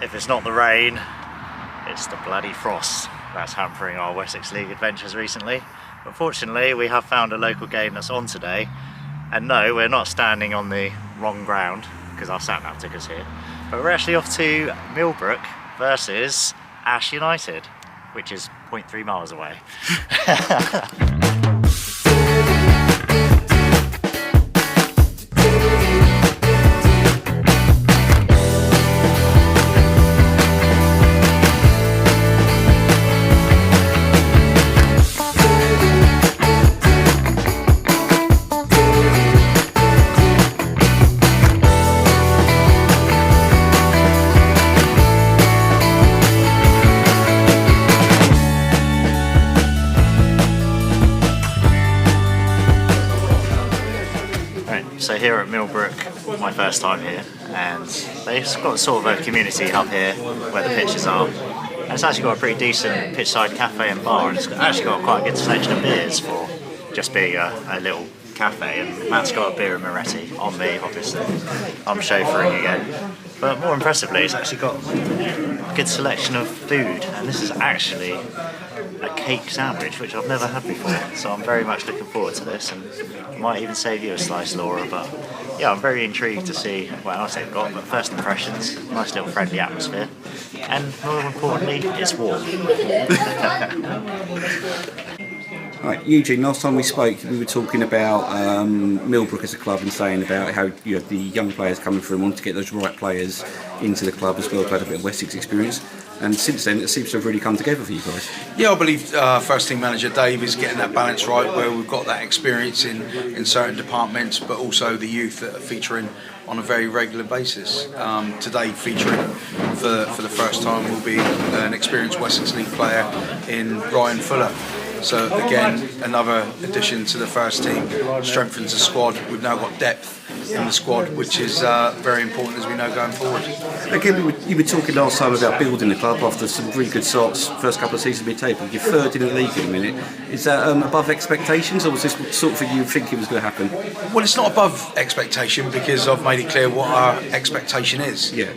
If it's not the rain, it's the bloody frost that's hampering our Wessex League adventures recently. But fortunately, we have found a local game that's on today. And no, we're not standing on the wrong ground, because our sat-nav took us here. But we're actually off to Millbrook versus Ash Utd, which is 0.3 miles away. So here at Millbrook, my first time here, and they've got sort of a community hub here where the pitches are. And it's actually got a pretty decent pitchside cafe and bar, and it's actually got quite a good selection of beers for just being a little cafe. And Matt's got a beer and Moretti on me, obviously. I'm chauffeuring again. But more impressively, it's actually got a good selection of food, and this is actually a cake sandwich, which I've never had before, so I'm very much looking forward to this, and I might even save you a slice, Laura. But yeah, I'm very intrigued to see what else they've got. But first impressions, nice little friendly atmosphere, and more importantly, it's warm. Right, Eugene, last time we spoke we were talking about Millbrook as a club and saying about how the young players coming through and wanting to get those right players into the club as well as had a bit of Wessex experience. And since then, it seems to have really come together for you guys. Yeah, I believe first team manager Dave is getting that balance right, where we've got that experience in certain departments, but also the youth that are featuring on a very regular basis. Today, featuring for the first time, will be an experienced Wessex League player in Ryan Fuller. So again, another addition to the first team, strengthens the squad. We've now got depth in the squad, which is very important as we know going forward. Again, you were talking last time about building the club after some really good starts, first couple of seasons mid-table. You're third in the league in a minute. Is that above expectations, or was this sort of thing you think it was going to happen? Well, it's not above expectation because I've made it clear what our expectation is. Yeah.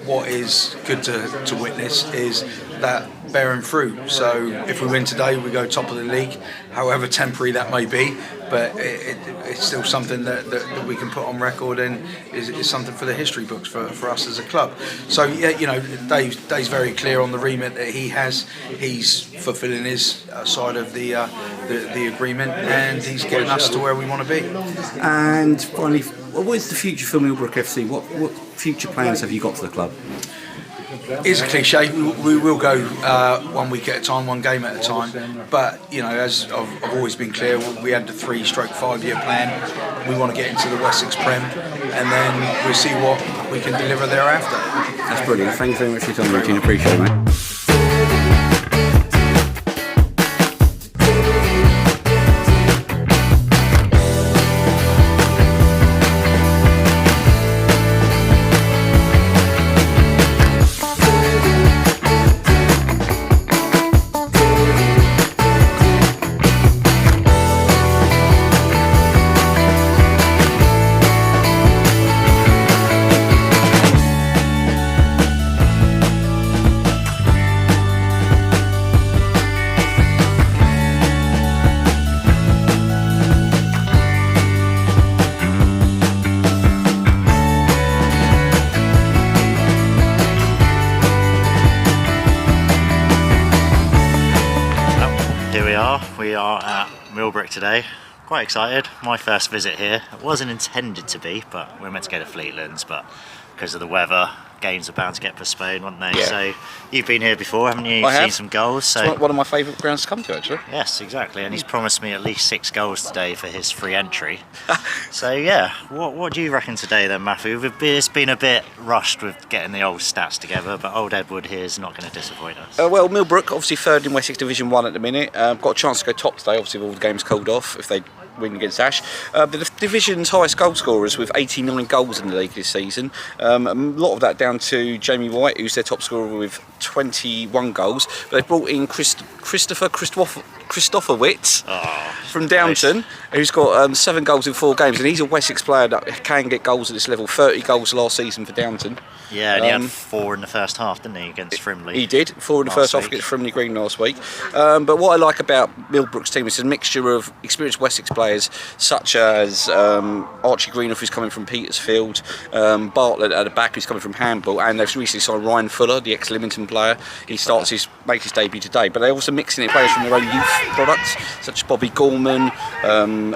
What is good to witness is that bearing fruit. So if we win today, we go top of the league, however temporary that may be, but it's still something that we can put on record and is something for the history books for us as a club. So yeah, Dave's very clear on the remit that he has. He's fulfilling his side of the agreement, and he's getting us to where we want to be. And finally, what is the future for Millbrook FC? What future plans have you got for the club? It's a cliche. We will go 1 week at a time, one game at a time. But as I've always been clear, we had the 3/5 year plan. We want to get into the Wessex Prem, and then we'll see what we can deliver thereafter. That's brilliant. Thank you very much for your time, Eugene. Appreciate it, mate. We are at Millbrook today. Quite excited. My first visit here. It wasn't intended to be, but we're meant to go to Fleetlands, but because of the weather, games are bound to get postponed, weren't they? Yeah. So you've been here before, haven't you? I have. Seen some goals. So It's one of my favourite grounds to come to, actually. yes, exactly. And he's promised me at least 6 goals today for his free entry. So yeah, what do you reckon today then, Matthew? It's been a bit rushed with getting the old stats together, but old Edward here is not going to disappoint us. Well, Millbrook, obviously third in Wessex Division 1 at the minute. Got a chance to go top today, obviously with all the games called off. If they win against Ash. The division's highest goal scorers with 89 goals in the league this season. A lot of that down to Jamie White, who's their top scorer with 21 goals. But they brought in Christopher Witt from Downton, who's got 7 goals in 4 games, and he's a Wessex player that can get goals at this level. 30 goals last season for Downton. Yeah, and he had 4 in the first half, didn't he, against Frimley? He did, 4 in the first half against Frimley Green last week. But what I like about Millbrook's team is a mixture of experienced Wessex players, such as Archie Greenough, who's coming from Petersfield, Bartlett at the back, who's coming from Handball, and they've recently signed Ryan Fuller, the ex-Lymington player. He makes his debut today. But they're also mixing in players from their own youth products, such as Bobby Gorman,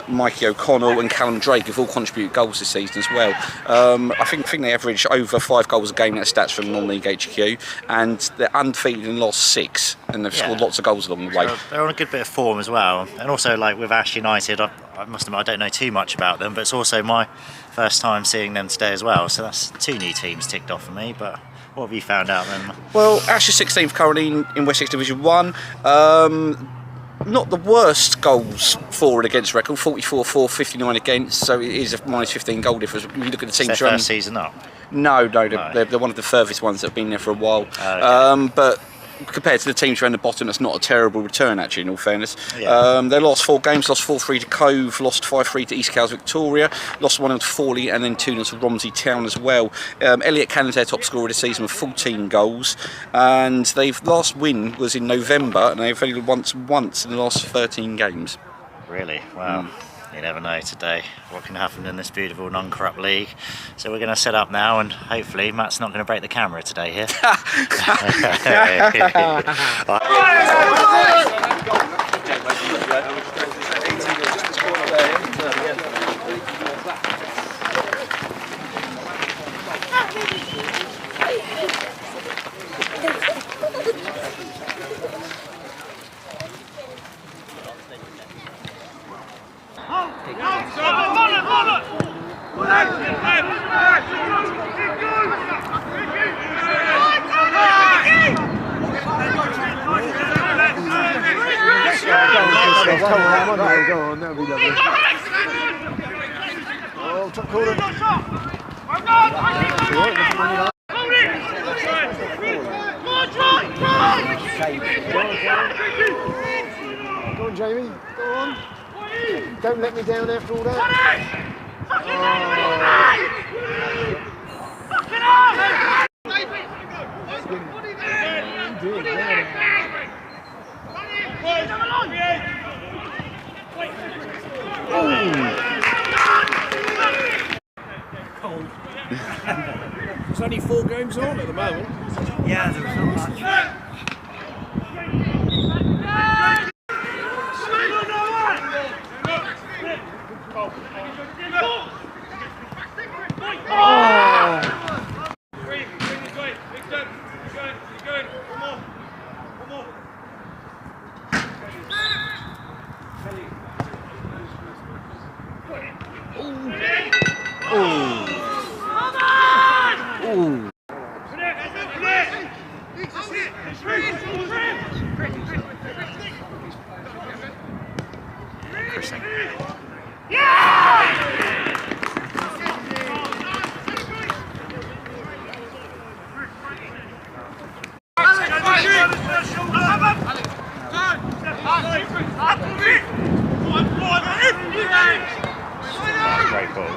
Mikey O'Connell and Callum Drake, who've all contributed goals this season as well. I think they average over 5 goals a game. That's stats from non-league HQ, and they're undefeated in the last 6, and they've scored lots of goals along the way. They're on a good bit of form as well, and also like with Ash United, I must admit I don't know too much about them, but it's also my first time seeing them today as well. So that's 2 new teams ticked off for me. But what have you found out then? Well, Ash is 16th currently in Wessex Division 1. Not the worst goals for and against record, 44 for, 59 against, so it is a minus 15 goal difference. If you look at the teams, their first season up? No, they're one of the furthest ones that have been there for a while. Okay. But compared to the teams around the bottom, that's not a terrible return, actually, in all fairness. Yeah. They lost 4 games, lost 4-3 to Cove, lost 5-3 to East Cowes Victoria, lost 1-0 to Forley, and then 2-0 to Romsey Town as well. Elliot Cannon's their top scorer this season with 14 goals, and their last win was in November, and they've only once in the last 13 games. Really? Wow. You never know today what can happen in this beautiful non-corrupt league. So we're going to set up now, and hopefully Matt's not going to break the camera today here. Go on, that'll be lovely. Oh, top corner. Go on, Jamie. Go on. Don't let me down after all that. There's only 4 games on at the moment. Yeah, there's not much. Great ball.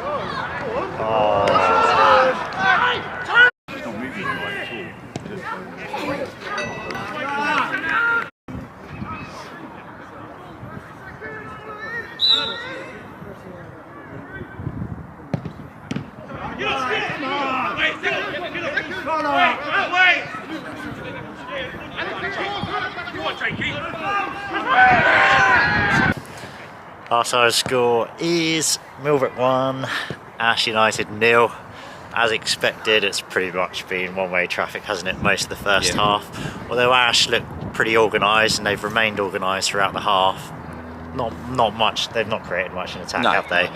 Half-time score is Millbrook 1, Ash United 0. As expected, it's pretty much been one-way traffic, hasn't it, most of the first half. Although Ash looked pretty organised, and they've remained organised throughout the half. Not much, they've not created much in attack, have they?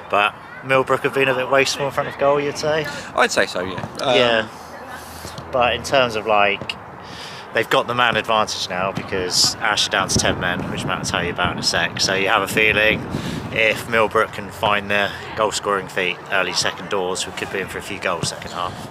But Millbrook have been a bit wasteful in front of goal, you'd say? I'd say so, yeah. Yeah. But in terms of like, they've got the man advantage now because Ash are down to 10 men, which Matt will tell you about in a sec. So you have a feeling if Millbrook can find their goal-scoring feet early second doors, we could be in for a few goals second half.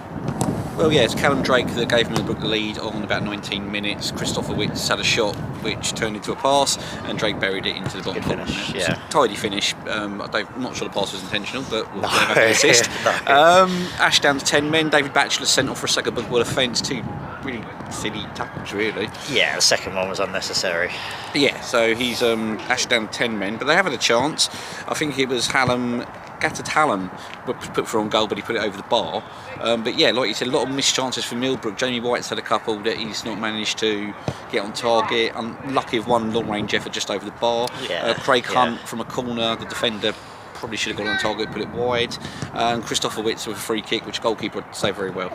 Well, yeah, it's Callum Drake that gave Millbrook the lead on about 19 minutes. Christopher Witts had a shot which turned into a pass, and Drake buried it into the bottom corner. Finish, yeah. Tidy finish. I'm not sure the pass was intentional, but we'll have an assist. Ash down to 10 men. David Batchelor sent off for a second ball offence. Two really silly tackles, really. Yeah, the second one was unnecessary. Yeah, so he's Ash down to 10 men, but they have had a chance. I think it was Gatard Hallam put for on goal, but he put it over the bar. But yeah, like you said, a lot of missed chances for Millbrook. Jamie White's had a couple that he's not managed to get on target. Unlucky of one long range effort just over the bar. Yeah, Craig Hunt from a corner, the defender probably should have got on target, put it wide. Christopher Witts with a free kick, which goalkeeper would save very well.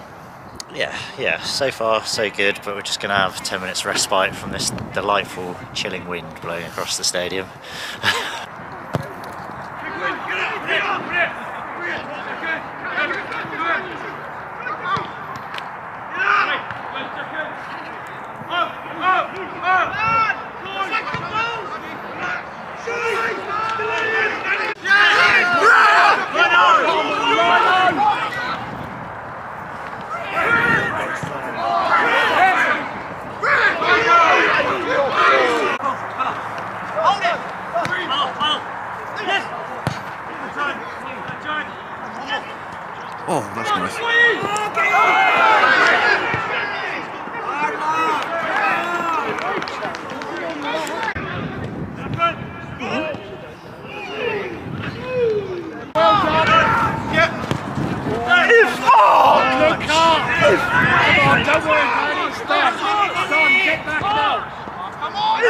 Yeah, so far so good, but we're just going to have 10 minutes respite from this delightful chilling wind blowing across the stadium. Oh, that's nice. Don't worry, man. It's done. It's done. Get back now. Come on.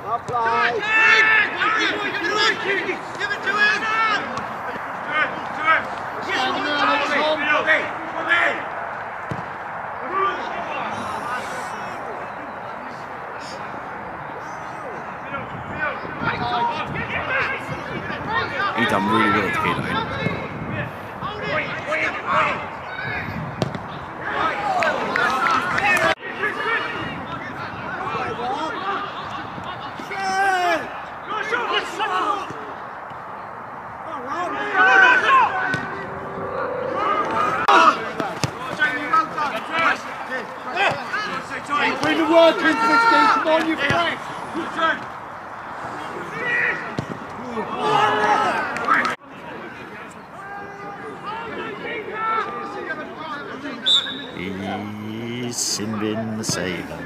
Up play. Give it to him. Stand now, Tom. He done really well to keep that in. Bring the work in, 16. Come on, you fresh. He's Sinbin the Saver.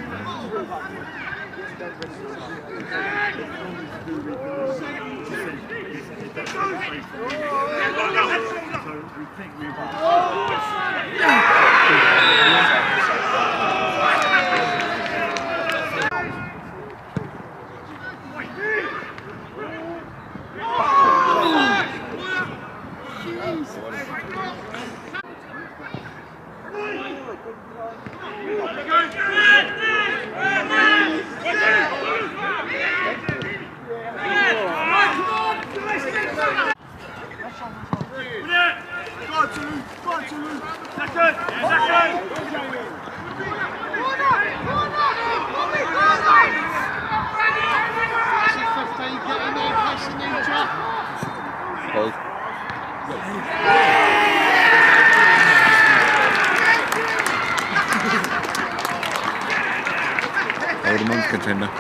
Hold him on, contender.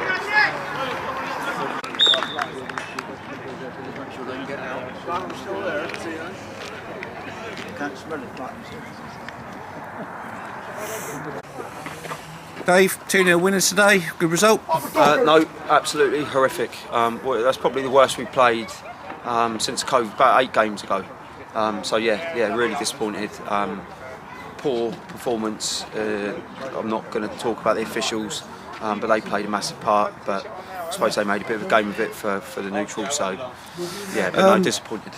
Dave, 2-0 winners today. Good result? No, absolutely horrific. Well, that's probably the worst we've played since COVID, about 8 games ago. So yeah, really disappointed. Poor performance. I'm not going to talk about the officials, but they played a massive part. But I suppose they made a bit of a game of it for the neutral. So yeah, but no, disappointed.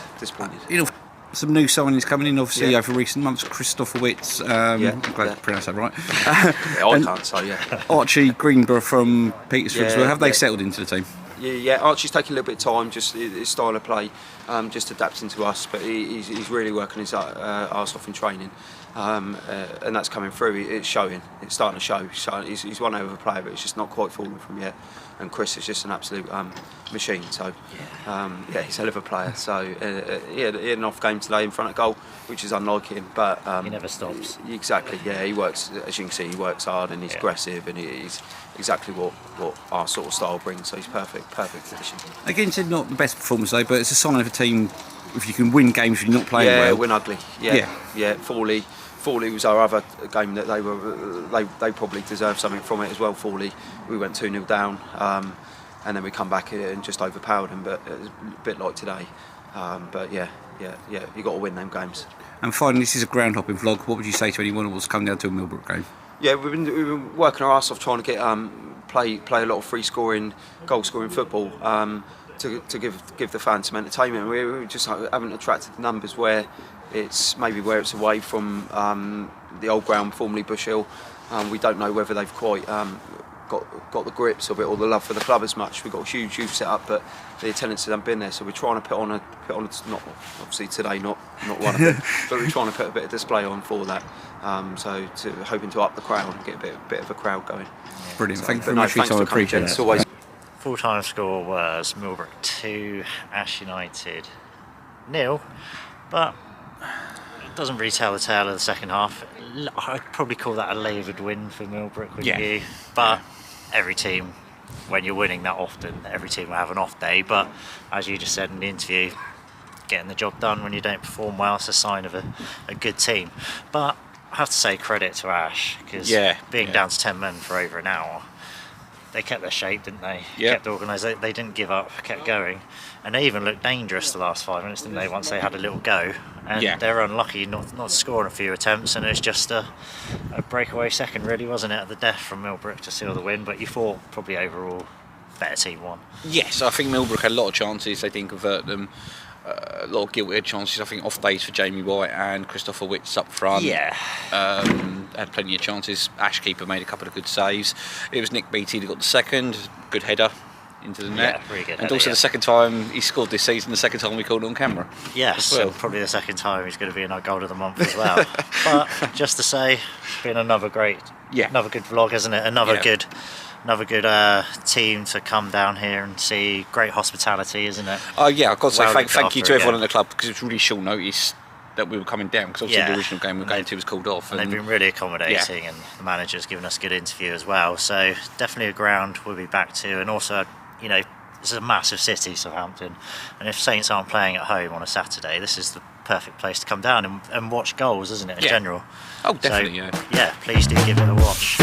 You know, some new signings coming in, obviously, over recent months. Christopher Witts, I'm glad to pronounce that right. I can't say, yeah. Archie Greenborough from Petersfield as well. Have they settled into the team? Yeah, Archie's taking a little bit of time, just his style of play, just adapting to us. But he's really working his arse off in training, and that's coming through. It's showing. It's starting to show. He's one over player, but it's just not quite falling from yet. And Chris is just an absolute machine. So he's a hell of a player. So he had an off game today in front of goal, which is unlike him. But he never stops. Exactly. Yeah, he works. As you can see, he works hard and he's aggressive, and he's exactly what our sort of style brings. So he's perfect addition. Again, it's not the best performance though, but it's a sign of a team. If you can win games when you're not playing well. Yeah, win ugly. Yeah. Forley was our other game that they probably deserved something from it as well. Forley, we went 2-0 down, and then we come back and just overpowered them. But it was a bit like today. But yeah, you got to win them games. And finally, this is a ground hopping vlog. What would you say to anyone who wants to come down to a Millbrook game? Yeah, we've been working our arse off trying to get play a lot of free scoring, goal scoring football. To give the fans some entertainment. We just haven't attracted the numbers where it's away from the old ground, formerly Bush Hill. We don't know whether they've quite got the grips of it or the love for the club as much. We've got a huge youth set up, but the attendance hasn't been there. So we're trying to put on not obviously today, not one of them, but we're trying to put a bit of display on for that. Hoping to up the crowd and get a bit of a crowd going. Brilliant. So, Thank you very much for your time. I appreciate it. It's always. Full-time score was Millbrook 2, Ash Utd 0, but it doesn't really tell the tale of the second half. I'd probably call that a laboured win for Millbrook, wouldn't you? But every team, when you're winning that often, every team will have an off day. But as you just said in the interview, getting the job done when you don't perform well is a sign of a good team. But I have to say credit to Ash, because being down to 10 men for over an hour, they kept their shape, didn't they? Kept organised. They didn't give up, kept going. And they even looked dangerous the last 5 minutes, didn't they, once they had a little go. And they were unlucky not to score on a few attempts, and it was just a breakaway second, really, wasn't it, at the death from Millbrook to seal the win. But you thought probably overall better team won. Yes, I think Millbrook had a lot of chances, they didn't convert them. A lot of guilty chances. I think off days for Jamie White and Christopher Witts up front. Had plenty of chances. Ash keeper made a couple of good saves. It was Nick Beattie that got the second. Good header into the net. Yeah, really good. And also the second time he scored this season, the second time we called on camera. Yes, well. And probably the second time he's going to be in our goal of the month as well. But just to say, it's been another good vlog, hasn't it? Another good team to come down here and see. Great hospitality, isn't it? Oh yeah, I've got to say thank you to everyone in the club, because it was really short notice that we were coming down, because obviously the original game we were going to was called off. And they've been really accommodating, and the manager's given us a good interview as well. So definitely a ground we'll be back to, and also, you know, this is a massive city, Southampton, and if Saints aren't playing at home on a Saturday, this is the perfect place to come down and watch goals, isn't it, in general? Oh, definitely, so, please do give it a watch.